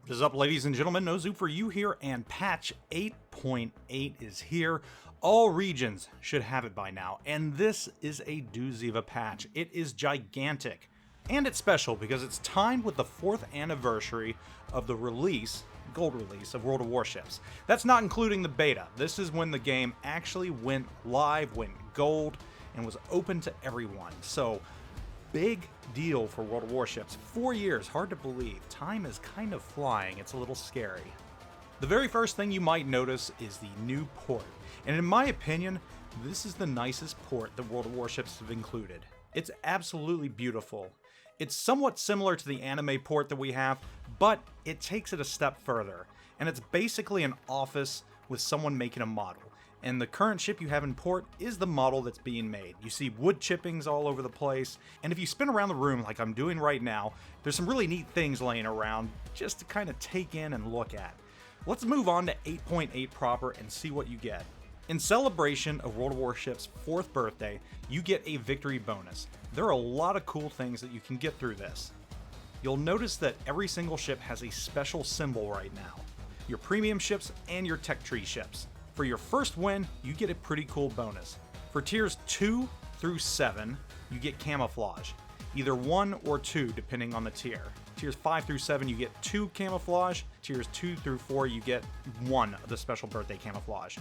What is up, ladies and gentlemen? NoZoupForYou here, and patch 8.8 is here. All regions should have it by now, and this is a doozy of a patch. It is gigantic, and it's special because it's timed with the 4th anniversary of the release, gold release, of World of Warships. That's not including the beta. This is when the game actually went live, went gold, and was open to everyone. So, big deal for World of Warships. 4 years, hard to believe. Time is kind of flying. It's a little scary. The very first thing you might notice is the new port. And in my opinion, this is the nicest port that World of Warships have included. It's absolutely beautiful. It's somewhat similar to the anime port that we have, but it takes it a step further. And it's basically an office with someone making a model. And the current ship you have in port is the model that's being made. You see wood chippings all over the place, and if you spin around the room like I'm doing right now, there's some really neat things laying around just to kind of take in and look at. Let's move on to 8.8 proper and see what you get. In celebration of World of Warships' 4th birthday, you get a victory bonus. There are a lot of cool things that you can get through this. You'll notice that every single ship has a special symbol right now. Your premium ships and your tech tree ships. For your first win, you get a pretty cool bonus. For tiers 2 through 7, you get camouflage. Either 1 or 2 depending on the tier. Tiers 5 through 7, you get 2 camouflage. Tiers 2 through 4, you get 1 of the special birthday camouflage.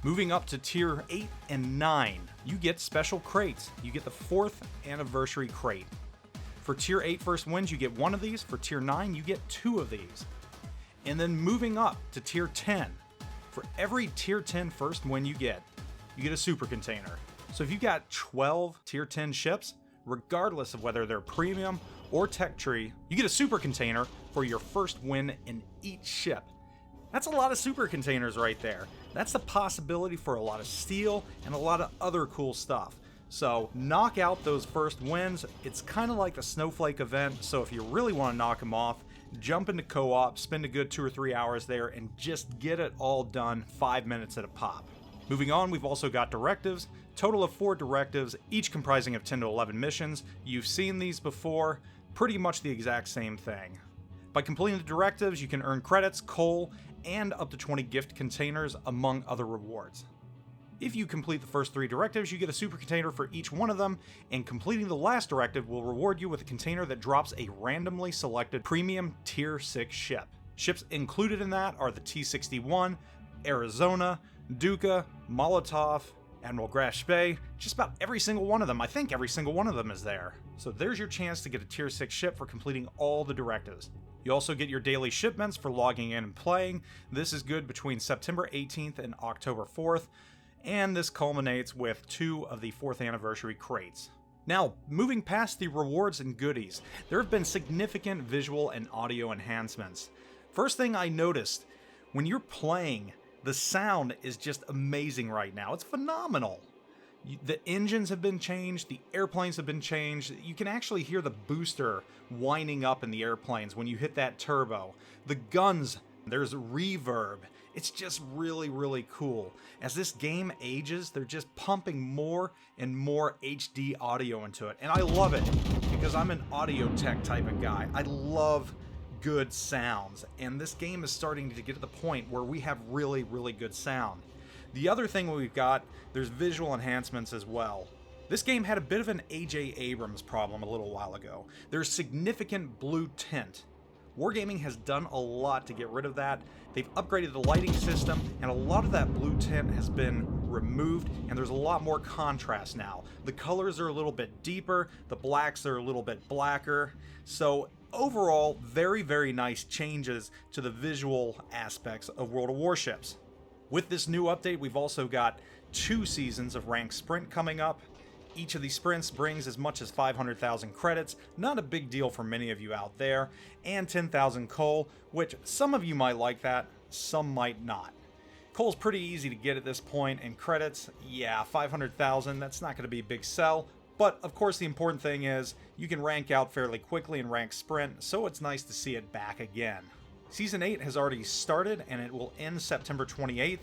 Moving up to tier 8 and 9, you get special crates. You get the 4th anniversary crate. For tier 8 first wins, you get 1 of these. For tier 9, you get 2 of these. And then moving up to tier 10, for every tier 10 first win you get a super container. So if you got 12 tier 10 ships, regardless of whether they're premium or tech tree, you get a super container for your first win in each ship. That's a lot of super containers right there. That's the possibility for a lot of steel and a lot of other cool stuff. So knock out those first wins. It's kind of like the snowflake event, so if you really want to knock them off, jump into co-op, spend a good 2 or 3 hours there, and just get it all done 5 minutes at a pop. Moving on, we've also got directives. Total of 4 directives, each comprising of 10 to 11 missions. You've seen these before, pretty much the exact same thing. By completing the directives, you can earn credits, coal, and up to 20 gift containers, among other rewards. If you complete the first 3 directives, you get a super container for each one of them, and completing the last directive will reward you with a container that drops a randomly selected premium tier 6 ship. Ships included in that are the T-61, Arizona, Duca, Molotov, Admiral Grash Bay, just about every single one of them. I think every single one of them is there. So there's your chance to get a tier 6 ship for completing all the directives. You also get your daily shipments for logging in and playing. This is good between September 18th and October 4th. And this culminates with 2 of the 4th anniversary crates. Now, moving past the rewards and goodies, there have been significant visual and audio enhancements. First thing I noticed, when you're playing, the sound is just amazing right now. It's phenomenal. The engines have been changed, the airplanes have been changed. You can actually hear the booster winding up in the airplanes when you hit that turbo. The guns, there's reverb. It's just really, really cool. As this game ages, they're just pumping more and more HD audio into it. And I love it because I'm an audio tech type of guy. I love good sounds. And this game is starting to get to the point where we have really, really good sound. The other thing we've got, there's visual enhancements as well. This game had a bit of an A.J. Abrams problem a little while ago. There's significant blue tint. Wargaming has done a lot to get rid of that. They've upgraded the lighting system, and a lot of that blue tint has been removed, and there's a lot more contrast now. The colors are a little bit deeper, the blacks are a little bit blacker. So overall, very, very nice changes to the visual aspects of World of Warships. With this new update, we've also got 2 seasons of Ranked Sprint coming up. Each of these sprints brings as much as 500,000 credits, not a big deal for many of you out there, and 10,000 coal, which some of you might like that, some might not. Coal's pretty easy to get at this point, and credits, yeah, 500,000, that's not going to be a big sell, but of course the important thing is you can rank out fairly quickly in Ranked Sprint, so it's nice to see it back again. Season 8 has already started, and it will end September 28th.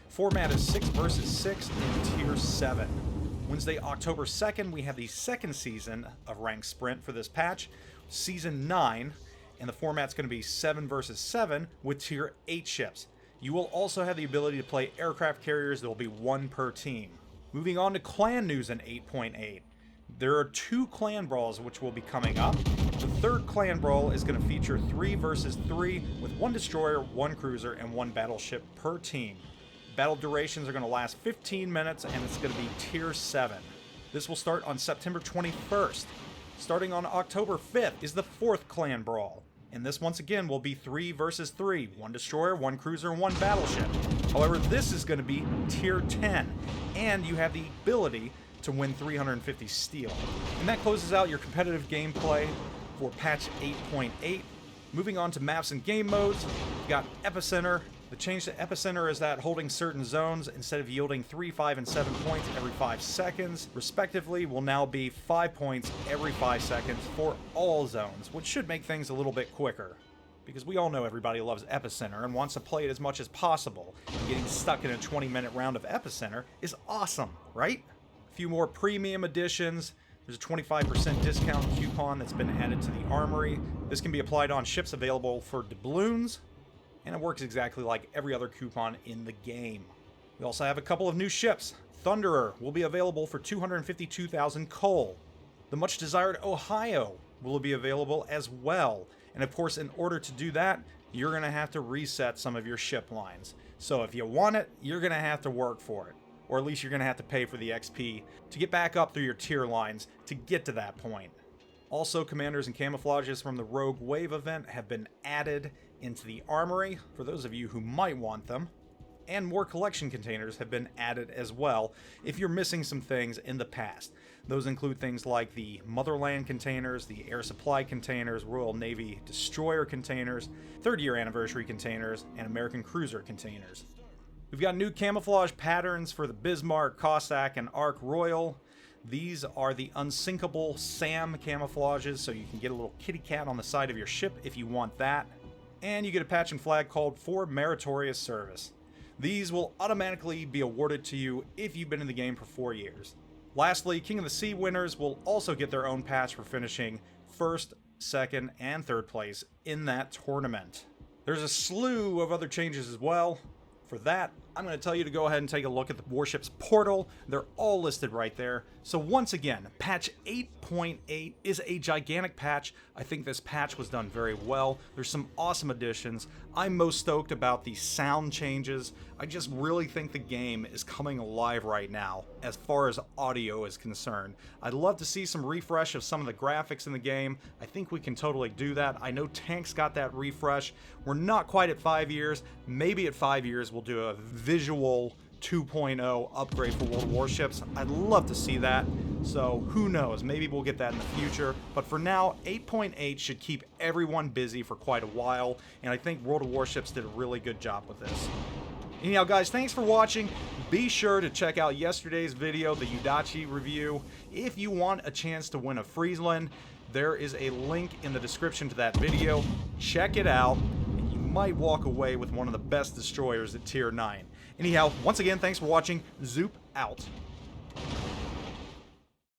Format is 6 versus 6 in Tier 7. Wednesday, October 2nd, we have the second season of Ranked Sprint for this patch, Season 9, and the format's going to be 7 versus 7 with tier 8 ships. You will also have the ability to play aircraft carriers. There will be 1 per team. Moving on to clan news in 8.8. There are 2 clan brawls which will be coming up. The third clan brawl is going to feature 3 versus 3 with 1 destroyer, 1 cruiser, and 1 battleship per team. Battle durations are going to last 15 minutes, and it's going to be tier 7. This will start on September 21st. Starting on October 5th is the 4th clan brawl. And this once again will be 3 versus 3, 1 destroyer, 1 cruiser, and 1 battleship. However, this is going to be tier 10, and you have the ability to win 350 steel. And that closes out your competitive gameplay for patch 8.8. Moving on to maps and game modes, you've got Epicenter. The change to Epicenter is that holding certain zones, instead of yielding 3, 5, and 7 points every 5 seconds, respectively, will now be 5 points every 5 seconds for all zones, which should make things a little bit quicker. Because we all know everybody loves Epicenter and wants to play it as much as possible. And getting stuck in a 20-minute round of Epicenter is awesome, right? A few more premium additions. There's a 25% discount coupon that's been added to the armory. This can be applied on ships available for doubloons, and it works exactly like every other coupon in the game. We also have a couple of new ships. Thunderer will be available for 252,000 coal. The much desired Ohio will be available as well. And of course, in order to do that, you're going to have to reset some of your ship lines. So if you want it, you're going to have to work for it. Or at least you're going to have to pay for the XP to get back up through your tier lines to get to that point. Also, commanders and camouflages from the Rogue Wave event have been added into the armory for those of you who might want them. And more collection containers have been added as well if you're missing some things in the past. Those include things like the Motherland containers, the Air Supply containers, Royal Navy Destroyer containers, 3rd year anniversary containers, and American Cruiser containers. We've got new camouflage patterns for the Bismarck, Cossack, and Ark Royal. These are the unsinkable SAM camouflages, so you can get a little kitty cat on the side of your ship if you want that. And you get a patch and flag called For Meritorious Service. These will automatically be awarded to you if you've been in the game for 4 years. Lastly, King of the Sea winners will also get their own patch for finishing 1st, 2nd, and 3rd place in that tournament. There's a slew of other changes as well. For that, I'm going to tell you to go ahead and take a look at the Warships portal. They're all listed right there. So once again, patch 8.8 is a gigantic patch. I think this patch was done very well. There's some awesome additions. I'm most stoked about the sound changes. I just really think the game is coming alive right now as far as audio is concerned. I'd love to see some refresh of some of the graphics in the game. I think we can totally do that. I know Tank's got that refresh. We're not quite at 5 years. Maybe at 5 years we'll do a visual 2.0 upgrade for World Warships. I'd love to see that. So who knows, maybe we'll get that in the future. But for now, 8.8 should keep everyone busy for quite a while, and I think World of Warships did a really good job with this. Anyhow guys, thanks for watching. Be sure to check out yesterday's video, the Udachi review. If you want a chance to win a Friesland, there is a link in the description to that video. Check it out, and you might walk away with one of the best destroyers at tier 9. Anyhow, once again, thanks for watching. Zoop out.